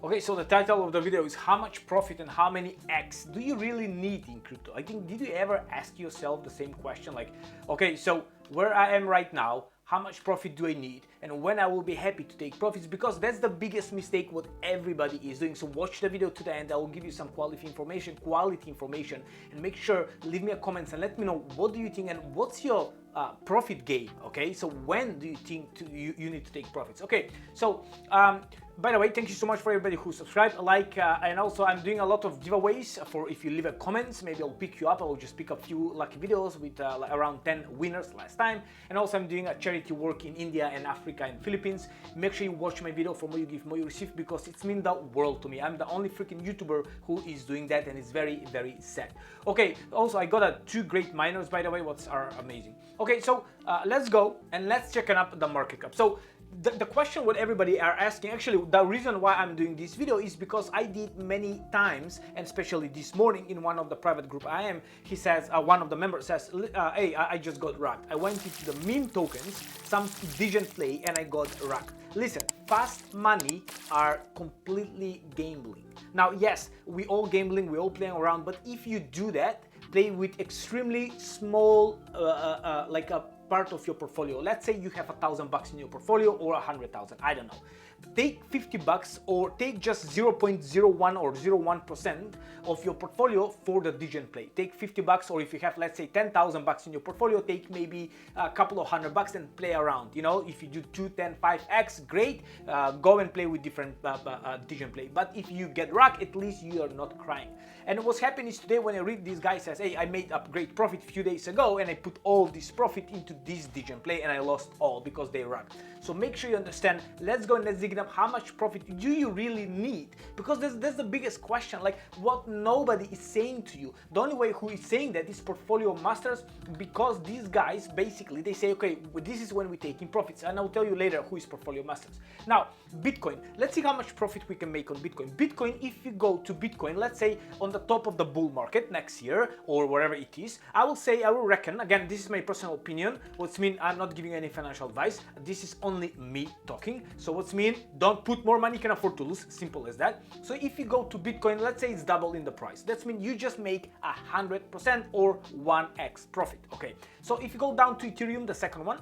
Okay, so the title of the video is how much profit and how many X do you really need in crypto? I think, did you ever ask yourself the same question? Like, okay, so where I am right now, how much profit do I need? And when I will be happy to take profits? Because that's the biggest mistake what everybody is doing. So watch the video to the end. I will give you some quality information, and make sure, leave me a comment and let me know what do you think and what's your profit game. Okay, so when do you think you need to take profits? Okay, so by the way, thank you so much for everybody who subscribed, and also I'm doing a lot of giveaways for if you leave a comments. Maybe I'll pick you up. I will just pick a few lucky videos with like around 10 winners last time. And also I'm doing a charity work in India and Africa and Philippines. Make sure you watch my video. For more you give, more you receive, because it's mean the world to me. I'm the only freaking YouTuber who is doing that, and it's very, very sad. Okay, also I got two great miners, by the way, what are amazing. Okay, so let's go and let's check up the market cap. So the question what everybody are asking, actually the reason why I'm doing this video is because I did many times, and especially this morning in one of the private group I am, he says, one of the members says, hey, I just got racked. I went into the meme tokens, some didn't play, and I got racked. Listen, fast money are completely gambling. Now, yes, we all gambling, we all playing around, but if you do that, play with extremely small, like a part of your portfolio. Let's say you have $1,000 in your portfolio, or 100,000, I don't know. Take $50 or take just 0.01 or 0.1% of your portfolio for the Digen play. Take $50, or if you have, let's say, $10,000 in your portfolio, take maybe a couple of $100 and play around. You know, if you do 2, 10, 5x, great. Go and play with different Digen play. But if you get racked, at least you are not crying. And what's happening is today when I read this guy says, hey, I made a great profit a few days ago, and I put all this profit into this Digen play, and I lost all because they racked. So make sure you understand. Let's go and let's dig up how much profit do you really need, because that's the biggest question, like what nobody is saying to you. The only way who is saying that is portfolio masters, because these guys basically they say, okay, this is when we take in profits, and I'll tell you later who is portfolio masters. Now, Bitcoin, let's see how much profit we can make on Bitcoin. Bitcoin, if you go to Bitcoin, let's say on the top of the bull market next year or wherever it is, I will reckon, again, this is my personal opinion, what's mean I'm not giving any financial advice, this is only me talking. So what's mean, don't put more money you can afford to lose, simple as that. So if you go to Bitcoin, let's say it's double in the price, that's mean you just make 100% or 1x profit. Okay, so if you go down to Ethereum, the second one,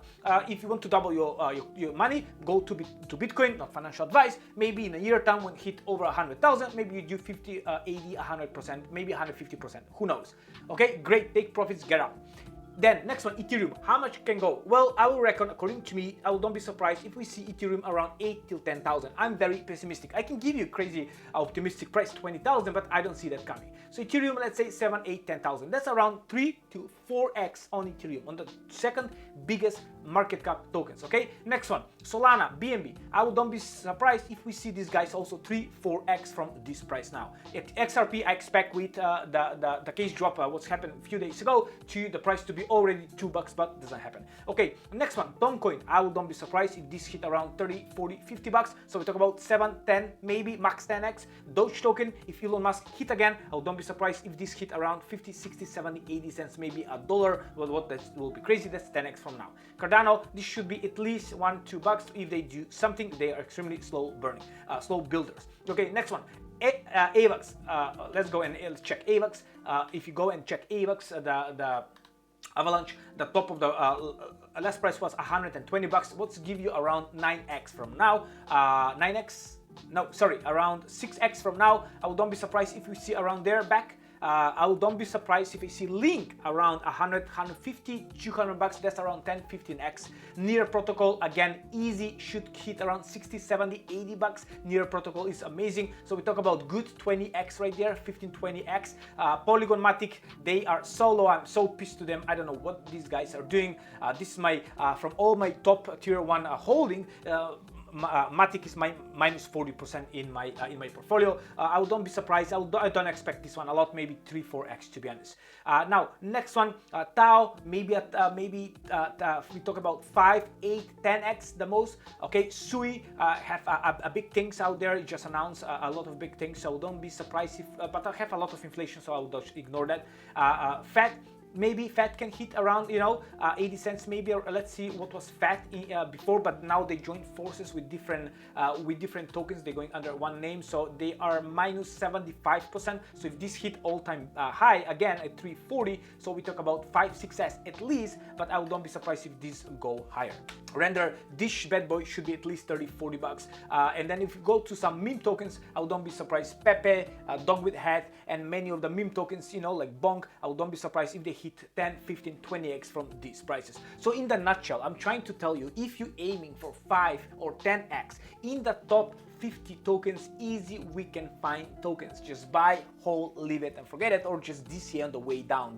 if you want to double your money, go to Bitcoin, not financial advice. Maybe in a year time when hit over 100,000, maybe you do 50, 80, 100%, maybe 150%, who knows. Okay, great, take profits, get out. Then next one, Ethereum, how much can go? Well, I will reckon, according to me, don't be surprised if we see Ethereum around 8 till 10,000. I'm very pessimistic. I can give you crazy optimistic price 20,000, but I don't see that coming. So Ethereum, let's say 7, 8, 10,000. That's around 3 to 4x on Ethereum, on the second biggest market cap tokens. Okay, next one, Solana, BNB. Don't be surprised if we see these guys also 3, 4x from this price now. At XRP, I expect with the case drop, what's happened a few days ago, to the price to be already $2, but doesn't happen. Okay, next one, Dogecoin. Don't be surprised if this hit around 30, 40, $50. So we talk about 7, 10, maybe max 10x. Doge token, if Elon Musk hit again, don't be surprised if this hit around 50, 60, 70, 80 cents, maybe $1. Well, what that will be crazy, that's 10x from now. Cardano, this should be at least $1, $2. If they do something, they are extremely slow burning, slow builders. Okay, next one, AVAX. Let's go and let's check AVAX. If you go and check AVAX, the Avalanche, the top of the last price was $120. Let's give you around 9x from now. 9x, no, sorry, around 6x from now. Don't be surprised if we see around there back. Don't be surprised if you see Link around 100, 150, $200. That's around 10, 15x. Near Protocol, again, easy, should hit around 60, 70, $80. Near Protocol is amazing. So we talk about good 20x right there, 15, 20x. Polygon Matic, they are so low. I'm so pissed to them. I don't know what these guys are doing. This is my, from all my top tier 1 holding, Matic is my minus 40% in my portfolio. I don't be surprised. I don't expect this one a lot, maybe 3, 4x to be honest. Now next one, Tau, maybe we talk about 5, 8, 10x the most. Okay, Sui have a big things out there. It just announced a lot of big things, so don't be surprised if. But I have a lot of inflation, so I will just ignore that. Fed. maybe FAT can hit around, 80 cents maybe, or let's see what was FAT before, but now they joined forces with different tokens. They're going under one name, so they are minus 75%. So if this hit all-time high again at 340, so we talk about 5-6s at least, but I don't be surprised if these go higher. Render, this bad boy should be at least 30-40 bucks. And then if you go to some meme tokens, I don't be surprised Pepe, Dog with Hat, and many of the meme tokens, like Bonk, I don't be surprised if they hit 10, 15, 20x from these prices. So in the nutshell, I'm trying to tell you, if you're aiming for 5 or 10x in the top 50 tokens, easy we can find tokens. Just buy, hold, leave it and forget it, or just DCA on the way down,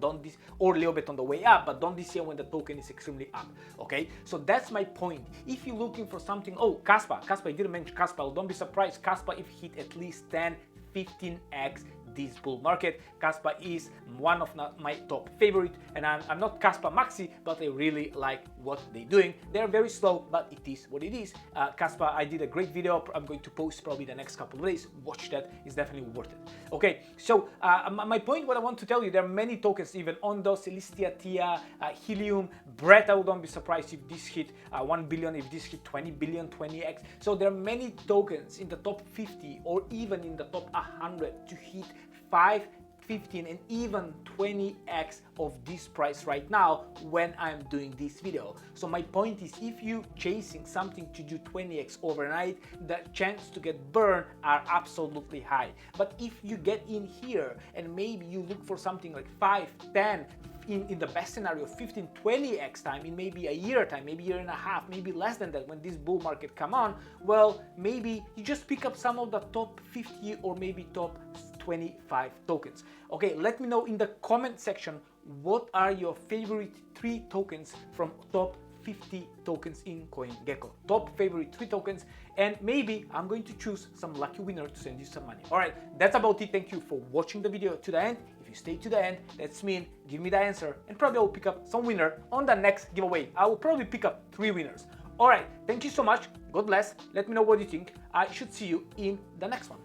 or a little bit on the way up, but don't DCA when the token is extremely up. Okay, so that's my point. If you're looking for something, Kaspa, I didn't mention Kaspa. Don't be surprised Kaspa if hit at least 10, 15x this bull market. Kaspa is one of my top favorite, and I'm not Kaspa Maxi, but I really like what they're doing. They're very slow, but it is what it is. Kaspa, I did a great video. I'm going to post probably the next couple of days. Watch that, it's definitely worth it. Okay, so my point, what I want to tell you, there are many tokens, even Ondo, Celestia, Tia, Helium, Brett. I wouldn't be surprised if this hit 1 billion, if this hit 20 billion, 20x. So there are many tokens in the top 50 or even in the top 100 to hit 5, 15 and even 20x of this price right now when I'm doing this video. So my point is, if you chasing something to do 20x overnight, the chance to get burned are absolutely high. But if you get in here and maybe you look for something like 5, 10, in the best scenario 15, 20x time in maybe a year time, maybe a year and a half, maybe less than that when this bull market come on, well, maybe you just pick up some of the top 50 or maybe top 25 tokens. Okay, let me know in the comment section what are your favorite 3 tokens from top 50 tokens in CoinGecko. Top favorite 3 tokens, and maybe I'm going to choose some lucky winner to send you some money. All right, that's about it. Thank you for watching the video to the end. If you stay to the end, that's mean give me the answer, and probably I'll pick up some winner on the next giveaway. I will probably pick up 3 winners. All right, thank you so much. God bless. Let me know what you think. I should see you in the next one.